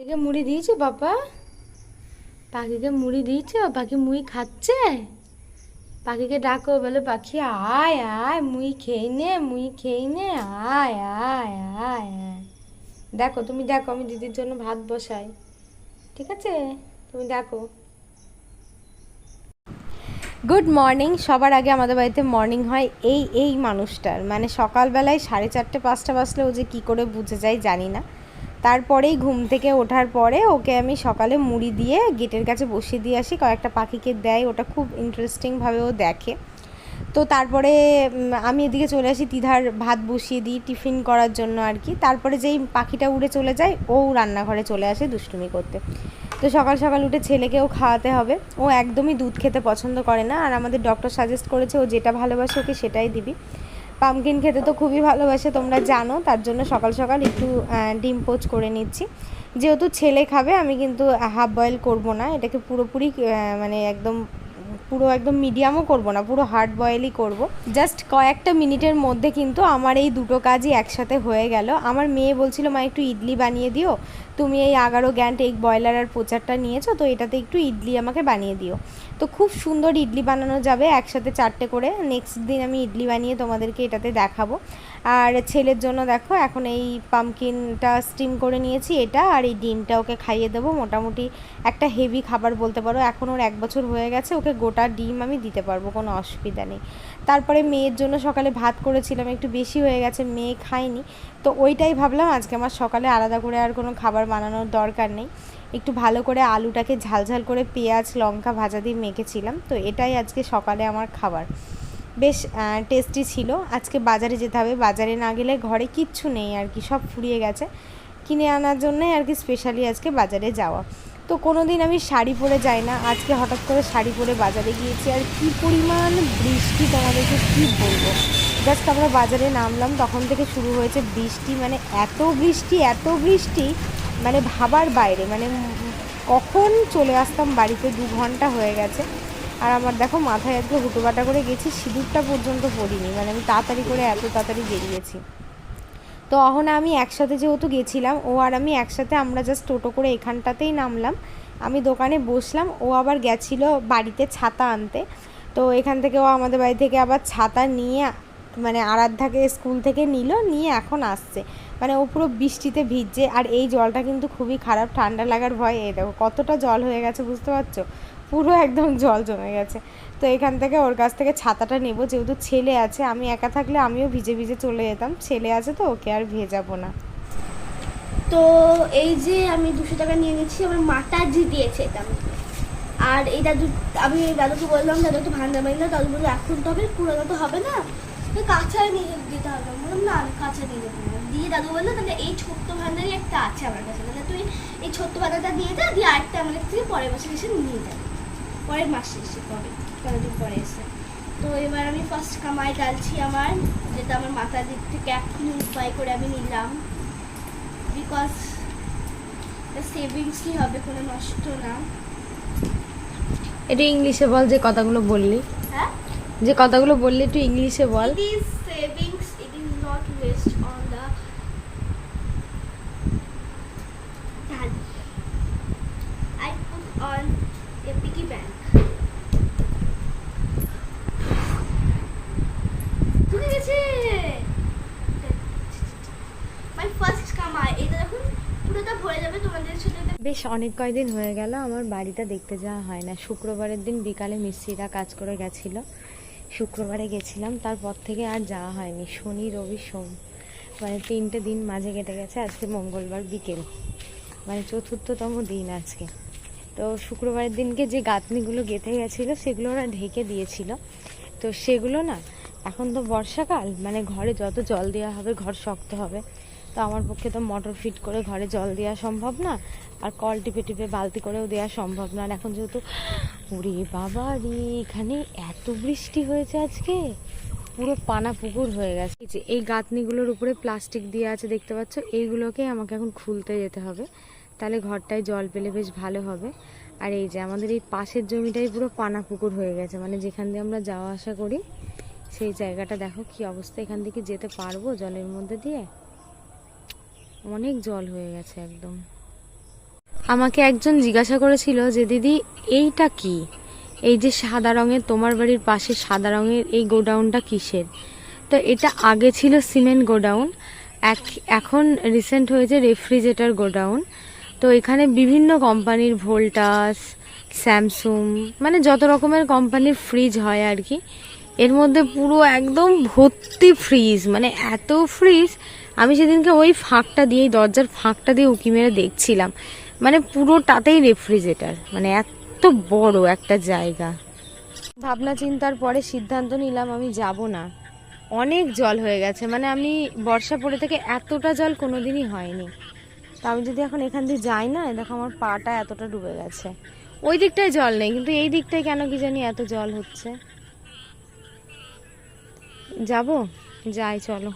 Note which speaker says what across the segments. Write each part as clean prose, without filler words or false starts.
Speaker 1: পাখিকে মুড়ি দিয়েছো বাবা? পাখিকে মুড়ি দিয়েছো? পাখি মুড়ি খাচ্ছে? পাখিকে ডাকো, বলো পাখি আয় আয় মুড়ি খেয়ে নে, মুড়ি খেয়ে নে, আয় আয় আয় আয়। দেখো, তুমি দেখো, আমি দিদির জন্য ভাত বসাই, ঠিক আছে? তুমি দেখো। Good morning. সবার আগে আমাদের বাড়িতে মর্নিং হয় এই মানুষটার, মানে সকালবেলায় 4:30-5টা বাজলে ও যে কী করে বুঝে যায় জানি না। তারপরেই ঘুম থেকে ওঠার পরে ওকে আমি সকালে মুড়ি দিয়ে গেটের কাছে বসিয়ে দিয়ে আসি, কয়েকটা পাখিকে দেয়, ওটা খুব ইন্টারেস্টিংভাবে ও দেখে। তো তারপরে আমি এদিকে চলে আসি, তিধার ভাত বসিয়ে দিই টিফিন করার জন্য আর কি। তারপরে যেই পাখিটা উড়ে চলে যায়, ও রান্নাঘরে চলে আসে দুষ্টুমি করতে। তো সকাল সকাল উঠে ছেলেকেও খাওয়াতে হবে। ও একদমই দুধ খেতে পছন্দ করে না, আর আমাদের ডক্টর সাজেস্ট করেছে ও যেটা ভালোবাসে ওকে সেটাই দিবি। পামকিন খেতে তো খুবই ভালোবাসে, তোমরা জানো, তার জন্য সকাল সকাল একটু ডিম পোচ করে নিচ্ছি। যেহেতু ছেলে খাবে, আমি কিন্তু হাফ বয়েল করব না, এটাকে পুরোপুরি মানে একদম পুরো একদম মিডিয়ামও করব না, পুরো হার্ড বয়েলই করব। জাস্ট কয়েকটা মিনিটের মধ্যে কিন্তু আমার এই দুটো কাজই একসাথে হয়ে গেল। আমার মেয়ে বলছিল, মা একটু ইডলি বানিয়ে দিও, তুমি এই 11 গ্যান্ট এগ বয়লার আর প্রচারটা নিয়েছো, তো এটাতে একটু ইডলি আমাকে বানিয়ে দিও। তো খুব সুন্দর ইডলি বানানো যাবে একসাথে 4টে করে। নেক্সট দিন আমি ইডলি বানিয়ে তোমাদেরকে এটাতে দেখাবো। আর ছেলের জন্য দেখো, এখন এই পামকিনটা স্টিম করে নিয়েছি, এটা আর এই ডিমটা ওকে খাইয়ে দেবো। মোটামুটি একটা হেভি খাবার বলতে পারো, এখন ওর 1 বছর হয়ে গেছে, ওকে গোটা ডিম আমি দিতে পারবো, কোনো অসুবিধা নেই। তারপরে মেয়ের জন্য সকালে ভাত করেছিলাম, একটু বেশি হয়ে গেছে, মেয়ে খায়নি, তো ওইটাই ভাবলাম আজকে আমার সকালে আলাদা করে আর কোনো খাবার বানানোর দরকার নেই। একটু ভালো করে আলুটাকে ঝালঝাল করে পেঁয়াজ লঙ্কা ভাজা দিয়ে মেখেছিলাম, তো এটাই আজকে সকালে আমার খাবার। বেশ টেস্টি ছিল। আজকে বাজারে যেতে হবে, বাজারে না গেলে ঘরে কিচ্ছু নেই আর কি, সব ফুরিয়ে গেছে, কিনে আনার জন্যই আর কি স্পেশালি আজকে বাজারে যাওয়া। তো কোনো দিন আমি শাড়ি পরে যাই না, আজকে হঠাৎ করে শাড়ি পরে বাজারে গিয়েছি, আর কী পরিমাণ বৃষ্টি তোমাদেরকে কী বলবো। জাস্ট আমরা বাজারে নামলাম তখন থেকে শুরু হয়েছে বৃষ্টি, মানে এত বৃষ্টি এত বৃষ্টি, মানে ভাবার বাইরে, মানে কখন চলে আসতাম বাড়িতে, 2 ঘন্টা হয়ে গেছে। আর আমার দেখো মাথায় আজকে হুটোবাটা করে গেছি, সিঁদুরটা পর্যন্ত পরিনি, মানে আমি তাড়াতাড়ি করে এত তাড়াতাড়ি বেরিয়েছি। তো অহনা আমি একসাথে যেহেতু গেছিলাম, ও আর আমি একসাথে, আমরা জাস্ট টোটো করে এখানটাতেই নামলাম, আমি দোকানে বসলাম, ও আবার গেছিলো বাড়িতে ছাতা আনতে। তো এখান থেকে ও আমাদের বাড়ি থেকে আবার ছাতা নিয়ে, মানে আরাধ্যাকে স্কুল থেকে নিয়ে এখন আসছে, মানে ও পুরো বৃষ্টিতে ভিজছে। আর এই জলটা কিন্তু খুবই খারাপ, ঠান্ডা লাগার ভয়। এই দেখো কতটা জল হয়ে গেছে, বুঝতে পারছো, পুরো একদম জল জমে গেছে। তো এখান থেকে ওর কাছ থেকে ছাতাটা নেব, যেহেতু ছেলে আছে, আমি একা থাকলে আমিও ভিজে ভিজে চলে যেতাম, ছেলে আছে তো ওকে আর ভেজাবো না।
Speaker 2: তো এই যে আমি 200 টাকা নিয়ে নিচ্ছি, আমার মাতাজি দিয়েছে এটা আমাকে। আর এই দাদু, আমি দাদুকে বললাম দাদু একটু ভান্ডা মারলে, দাদু বললো এখন তো হবে, পুরোনো তো হবে না, কাঁচা নিয়ে দিতে হবে। বললাম না, কাঁচা দিয়ে দেবো না। দিয়ে দাদু বললো তাহলে এই ছোট্ট ভান্ডারই একটা আছে আমার কাছে, তাহলে তুই এই ছোট্ট ভান্ডারটা দিয়ে যা, দিয়ে আরেকটা আমার কাছ থেকে পরের বছর এসে নিয়ে যাবে, পরের মাসে এসে, কতদিন পরে এসে। তো এবার আমি ফার্স্ট কামাই ডালছি আমার, যেটা আমার মাতার দিক থেকে এখনই উপায় করে আমি নিলাম, বিকজ সেভিংসই হবে, কোনো নষ্ট না।
Speaker 1: এটা ইংলিশে বল, যে কথাগুলো বললি,
Speaker 2: হ্যাঁ,
Speaker 1: যে কথাগুলো বললি একটু ইংলিশে বল।
Speaker 2: it is savings, it is not waste on the dal. I put on a piggy bank. ঢুকে গেছে my first কামাই। এটা যখন পুরোটা ভরে যাবে তোমাদের সাথে।
Speaker 1: বেশ অনেক কয়দিন হয়ে গেল আমার বাড়িটা দেখতে যাওয়া হয় না। শুক্রবারের দিন বিকালে মিস্ত্রিরা কাজ করে গেছিলো, শুক্রবারে গেছিলাম, তারপর থেকে আর যাওয়া হয়নি। শনি রবি সোম, মানে 3টে দিন মাঝে কেটে গেছে, আজকে মঙ্গলবার বিকেল, মানে 4র্থতম দিন আজকে। তো শুক্রবারের দিনকে যে গাঁথনিগুলো গেঁথে গেছিলো সেগুলো ওরা ঢেকে দিয়েছিল, তো সেগুলো না, এখন তো বর্ষাকাল, মানে ঘরে যত জল দেওয়া হবে ঘর শক্ত হবে, তো আমার পক্ষে তো মোটর ফিট করে ঘরে জল দেওয়া সম্ভব না, আর কল টিপে টিপে বালতি করেও দেওয়া সম্ভব না। আর এখন যেহেতু, ওরে বাবা রে, এখানে এত বৃষ্টি হয়েছে আজকে, পুরো পানা পুকুর হয়ে গেছে। এই গাঁথনিগুলোর উপরে প্লাস্টিক দিয়ে আছে দেখতে পাচ্ছ, এইগুলোকে আমাকে এখন খুলতে যেতে হবে, তাহলে ঘরটায় জল পেলে বেশ ভালো হবে। আর এই যে আমাদের এই পাশের জমিটাই পুরো পানা পুকুর হয়ে গেছে, মানে যেখান দিয়ে আমরা যাওয়া আসা করি সেই জায়গাটা দেখো কি অবস্থা। এখান থেকে যেতে পারবো জলের মধ্যে দিয়ে? অনেক জল হয়ে গেছে একদম। আমাকে একজন জিজ্ঞাসা করেছিল যে দিদি এইটা কি, এই যে সাদা রঙের, তোমার বাড়ির পাশে সাদা রঙের এই গোডাউনটা কিসের? তো এটা আগে ছিল সিমেন্ট গোডাউন, এখন রিসেন্ট হয়েছে রেফ্রিজারেটর গোডাউন। তো এখানে বিভিন্ন কোম্পানির, ভোল্টাস, স্যামসুং, মানে যত রকমের কোম্পানির ফ্রিজ হয় আর কি। এর মধ্যে পুরো একদম ভর্তি ফ্রিজ, মানে এত ফ্রিজ, আমি সেদিনকে ওই ফাঁকটা দিয়ে, দরজার ফাঁকটা দিয়ে উঁকি মেরে দেখছিলাম, মানে পুরোটাতেই রেফ্রিজারেটর, মানে এত বড় একটা জায়গা। ভাবনা চিন্তার পরে সিদ্ধান্ত নিলাম আমি যাব না। অনেক জল হয়ে গেছে, মানে আমি বর্ষা পড়ে থেকে এতটা জল কোনোদিনই হয়নি। তা আমি যদি এখন এখান দিয়ে যাই না, দেখো আমার পাটা এতটা ডুবে গেছে। ওই দিকটায় জল নেই, কিন্তু এই দিকটায় কেন কি জানি এত জল হচ্ছে। যাব, যাই, চলো।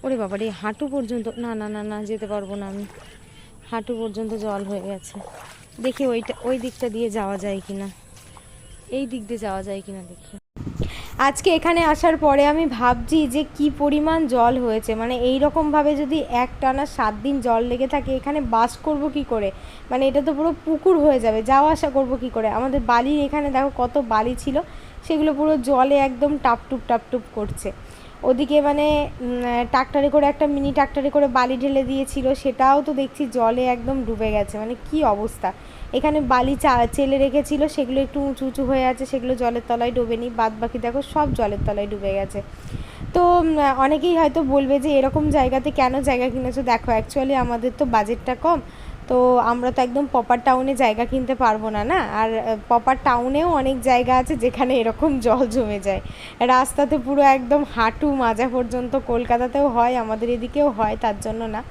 Speaker 1: ওরে বাবা রে, হাঁটু পর্যন্ত, না না না না, যেতে পারবো না আমি, হাঁটু পর্যন্ত জল হয়ে গেছে। দেখি ওই দিকটা দিয়ে যাওয়া যায় কিনা, এই দিক দিয়ে যাওয়া যায় কিনা দেখি। আজকে এখানে আসার পরে আমি ভাবছি যে কি পরিমাণ জল হয়েছে, মানে এই রকমভাবে যদি একটানা 7 দিন জল লেগে থাকে, এখানে বাস করব কি করে? মানে এটা তো পুরো পুকুর হয়ে যাবে, যাওয়া আসা করব কি করে? আমাদের বালির এখানে দেখো কত বালি ছিল, সেগুলো পুরো জলে একদম টাপটুপ টাপটুপ করছে। ওদিকে মানে ট্রাক্টরে করে, একটা মিনি ট্রাক্টরে করে বালি ঢেলে দিয়েছিল, সেটাও তো দেখছি জলে একদম ডুবে গেছে, মানে কি অবস্থা। এখানে বালি চেলে রেখেছিল, সেগুলো একটু উঁচু উঁচু হয়ে আছে, সেগুলো জলের তলায় ডোবেনি, বাদ বাকি দেখো সব জলের তলায় ডুবে গেছে। তো অনেকেই হয়তো বলবে যে এরকম জায়গাতে কেন জায়গা কিনেছো। দেখো অ্যাকচুয়ালি আমাদের তো বাজেটটা কম, তো আমরা তো একদম প্রপার টাউনে জায়গা কিনতে পারবো না, না। আর প্রপার টাউনেও অনেক জায়গা আছে যেখানে এরকম জল জমে যায় রাস্তাতে, পুরো একদম হাঁটু মাজা পর্যন্ত। কলকাতাতেও হয়, আমাদের এদিকেও হয়, তার জন্য না।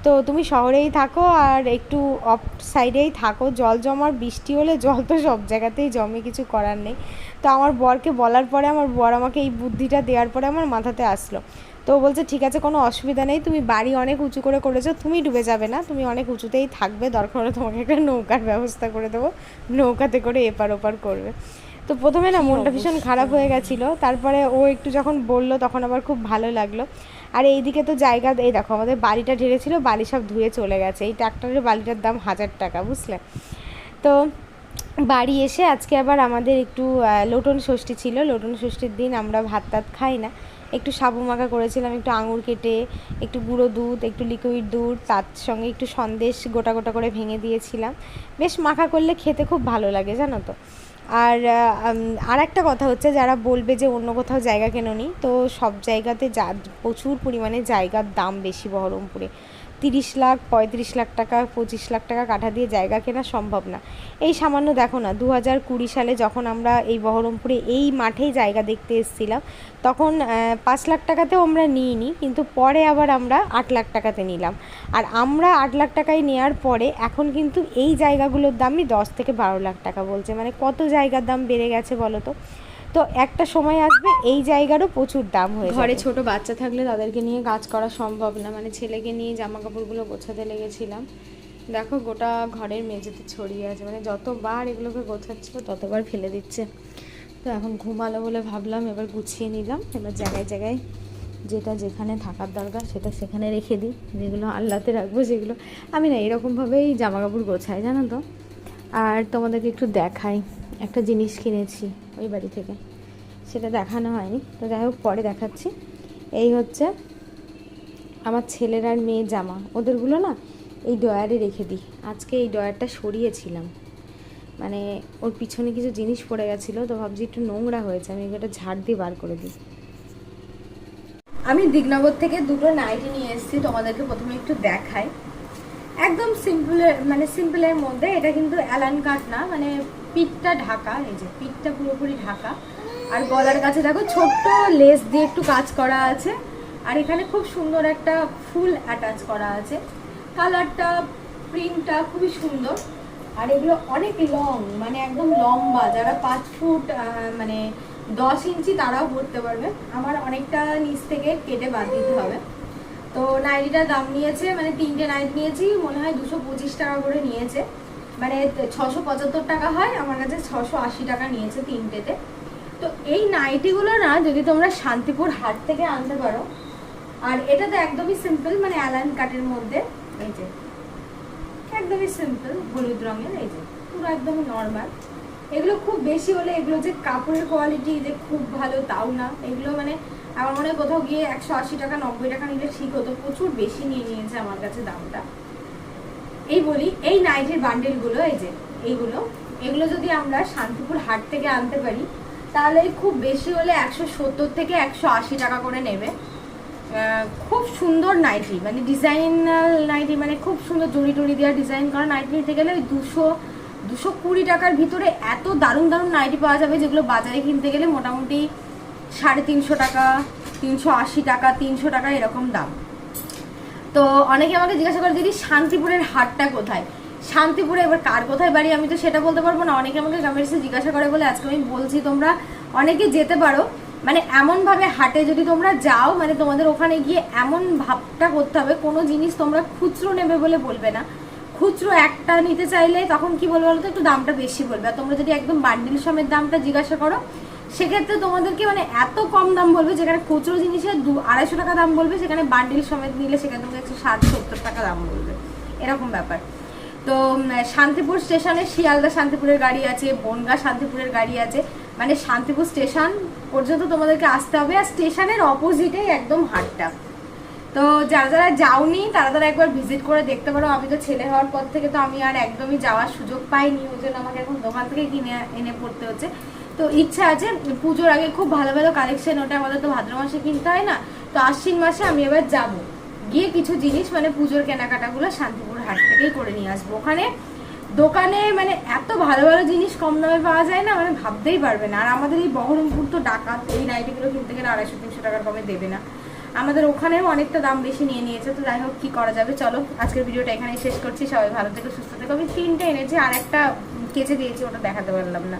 Speaker 1: তো তুমি শহরেই থাকো আর একটু অফ সাইডেই থাকো, জল জমার, বৃষ্টি হলে জল তো সব জায়গাতেই জমে, কিছু করার নেই। তো আমার বরকে বলার পরে, আমার বর আমাকে এই বুদ্ধিটা দেওয়ার পরে আমার মাথাতে আসলো। তো বলছে ঠিক আছে, কোনো অসুবিধা নেই, তুমি বাড়ি অনেক উঁচু করে করেছো, তুমি ডুবে যাবে না, তুমি অনেক উঁচুতেই থাকবে, দরকার হলে তোমাকে একটা নৌকার ব্যবস্থা করে দেবো, নৌকাতে করে এপার ওপার করবে। তো প্রথমে না মনটা ভীষণ খারাপ হয়ে গেছিলো, তারপরে ও একটু যখন বললো তখন আবার খুব ভালো লাগলো। আর এইদিকে তো জায়গা, এই দেখো আমাদের বাড়িটা ঢেলেছিল, বালি সব ধুয়ে চলে গেছে। এই ট্রাক্টরের বালিটার দাম 1000 টাকা, বুঝলে। তো বাড়ি এসে আজকে আবার আমাদের একটু লোটন ষষ্ঠী ছিল, লোটন ষষ্ঠীর দিন আমরা ভাত টাত খাই না, একটু সাবু মাখা করেছিলাম, একটু আঙুর কেটে, একটু গুঁড়ো দুধ, একটু লিকুইড দুধ, তার সঙ্গে একটু সন্দেশ গোটা গোটা করে ভেঙে দিয়েছিলাম। বেশ মাখা করলে খেতে খুব ভালো লাগে, জানো তো। আর একটা কথা হচ্ছে, যারা বলবে যে অন্য কোথাও জায়গা কেননি, তো সব জায়গাতে প্রচুর পরিমাণে জায়গার দাম বেশি বহরমপুরে। 30 লাখ, 35 লাখ টাকা, 25 লাখ টাকা কাঠা দিয়ে জায়গা কেনা সম্ভব না। এই সামান্য দেখো না, 2020 সালে যখন আমরা এই বহরমপুরে এই মাঠেই জায়গা দেখতে এসেছিলাম, তখন 5 লাখ টাকাতেও আমরা নিইনি, কিন্তু পরে আবার আমরা 8 লাখ টাকাতে নিলাম। আর আমরা 8 লাখ টাকায় নেওয়ার পরে এখন কিন্তু এই জায়গাগুলোর দামই 10 থেকে 12 লাখ টাকা বলছে, মানে কত জায়গার দাম বেড়ে গেছে বলো তো। তো একটা সময় আসবে এই জায়গারও প্রচুর দাম হয়ে যাবে। ঘরে ছোট বাচ্চা থাকলে তাদেরকে নিয়ে কাজ করা সম্ভব না, মানে ছেলেকে নিয়ে জামা কাপড়গুলো গোছাতে লেগেছিলাম। দেখো গোটা ঘরের মেঝেতে ছড়িয়ে আছে, মানে যতবার এগুলোকে গোছাচ্ছিল ততবার ফেলে দিচ্ছে। তো এখন ঘুমালো বলে ভাবলাম এবার গুছিয়ে নিলাম, এবার জায়গায় জায়গায় যেটা যেখানে থাকার দরকার সেটা সেখানে রেখে দিই, যেগুলো আল্লাতে রাখবো সেগুলো। আমি না এরকমভাবেই জামা কাপড় গোছাই, জানো তো। আর তোমাদেরকে একটু দেখাই, একটা জিনিস কিনেছি ওই বাড়ি থেকে, সেটা দেখানো হয়নি, তো যাই হোক পরে দেখাচ্ছি। এই হচ্ছে আমার ছেলের আর মেয়ের জামা, ওদেরগুলো না এই ড্রয়ারে রেখে দিই। আজকে এই ড্রয়ারটা সরিয়েছিলাম, মানে ওর পিছনে কিছু জিনিস পড়ে গেছিলো, তো ভাবছি একটু নোংরা হয়েছে, আমি এটা ঝাড় দিয়ে বার করে দিই। আমি দিগনগর থেকে দুটো নাইটি নিয়ে এসেছি, তোমাদেরকে প্রথমে একটু দেখাই। একদম সিম্পলের মধ্যে, এটা কিন্তু অ্যালান কাট না, মানে পিঠটা ঢাকা, এই যে পিঠটা পুরোপুরি ঢাকা। আর গলার কাছে দেখো ছোট্ট লেস দিয়ে একটু কাজ করা আছে, আর এখানে খুব সুন্দর একটা ফুল অ্যাটাচ করা আছে। কালারটা, প্রিন্টটা খুবই সুন্দর। আর এগুলো অনেক লং, মানে একদম লম্বা, যারা 5 ফুট মানে 10 ইঞ্চি তারাও পরতে পারবে। আমার অনেকটা নিচ থেকে কেটে বাদ দিতে হবে। তো নাইটিটার দাম নিয়েছে, মানে 3টে নাইট নিয়েছি, মনে হয় 225 টাকা করে নিয়েছে, মানে 675 টাকা হয়, আমার কাছে 680 টাকা নিয়েছে 3টেতে। তো এই নাইটিগুলো না যদি তোমরা শান্তিপুর হাট থেকে আনতে পারো, আর এটা তো একদমই সিম্পল, মানে অ্যালান কাটের মধ্যে, এই যে একদমই সিম্পল হলুদ রঙের, এই যে পুরো একদমই নর্মাল। এগুলো খুব বেশি হলে এগুলো যে কাপড়ের কোয়ালিটি যে খুব ভালো তাও না, এগুলো মানে আমার মনে হয় কোথাও গিয়ে 180 টাকা 90 টাকা নিলে ঠিক হতো, প্রচুর বেশি নিয়ে নিয়েছে আমার কাছে দামটা। এই বলি এই নাইটির বান্ডেলগুলো, এই যে এগুলো যদি আমরা শান্তিপুর হাট থেকে আনতে পারি তাহলে খুব বেশি হলে 170 থেকে 180 টাকা করে নেবে। খুব সুন্দর নাইটি, মানে ডিজাইনাল নাইটি, মানে খুব সুন্দর জড়ি টড়ি দেওয়া ডিজাইন করা নাইটি নিতে গেলে ওই 220 টাকার ভিতরে এত দারুণ দারুণ নাইটি পাওয়া যাবে, যেগুলো বাজারে কিনতে গেলে মোটামুটি 350 টাকা, 380 টাকা, 300 টাকা এরকম দাম। তো অনেকে আমাকে জিজ্ঞাসা করে দিদি শান্তিপুরের হাটটা কোথায়। শান্তিপুরে এবার কার কোথায় বাড়ি আমি তো সেটা বলতে পারবো না, অনেকে আমাকে কমেন্টসে জিজ্ঞাসা করে বলে আজকে আমি বলছি। তোমরা অনেকে যেতে পারো, মানে এমনভাবে হাটে যদি তোমরা যাও, মানে তোমাদের ওখানে গিয়ে এমন ভাবটা করতে হবে কোনো জিনিস তোমরা খুচরো নেবে বলে বলবে না। খুচরো একটা নিতে চাইলে তখন কি বলবে বলো তো, একটু দামটা বেশি বলবে। আর তোমরা যদি একদম বান্ডিল সমেত দামটা জিজ্ঞাসা করো সেক্ষেত্রে তোমাদেরকে মানে এত কম দাম বলবে, যেখানে খুচরো জিনিসের 200-250 টাকা দাম বলবে, সেখানে বান্ডিল সমেত নিলে সেখানে তোমাকে 160-70 টাকা দাম বলবে, এরকম ব্যাপার। তো শান্তিপুর স্টেশনে শিয়ালদা শান্তিপুরের গাড়ি আছে, বনগাঁ শান্তিপুরের গাড়ি আছে, মানে শান্তিপুর স্টেশন পর্যন্ত তোমাদেরকে আসতে হবে। আর স্টেশনের অপোজিটেই একদম হাটটা। তো যারা যারা যাওনি তারা একবার ভিজিট করে দেখতে পারো। আমি তো ছেলে হওয়ার পর থেকে তো আমি আর একদমই যাওয়ার সুযোগ পাইনি, ওই জন্য আমাকে এখন দোকান থেকে কিনে এনে পড়তে হচ্ছে। তো ইচ্ছা আছে পুজোর আগে খুব ভালো ভালো কালেকশন, ওটা আমাদের তো ভাদ্র মাসে কিনতে হয় না, তো আশ্বিন মাসে আমি এবার যাব, গিয়ে কিছু জিনিস মানে পুজোর কেনাকাটাগুলো শান্তিপুর হাট থেকেই করে নিয়ে আসবো। ওখানে দোকানে মানে এত ভালো ভালো জিনিস কম দামে পাওয়া যায় না, মানে ভাবতেই পারবে না। আর আমাদের এই বহরমপুর তো ডাকাত, এই নাইটিগুলো কিনতে গেলে 250-300 টাকার কমে দেবে না। আমাদের ওখানেও অনেকটা দাম বেশি নিয়ে নিয়েছে। তো যাই হোক কি করা যাবে, চলো আজকের ভিডিওটা এখানেই শেষ করছি। সবাই ভালো থেকো, সুস্থ থেকো। আমি 3টে এনেছি, আর একটা কেচে দিয়েছি, ওটা দেখাতে পারলাম না।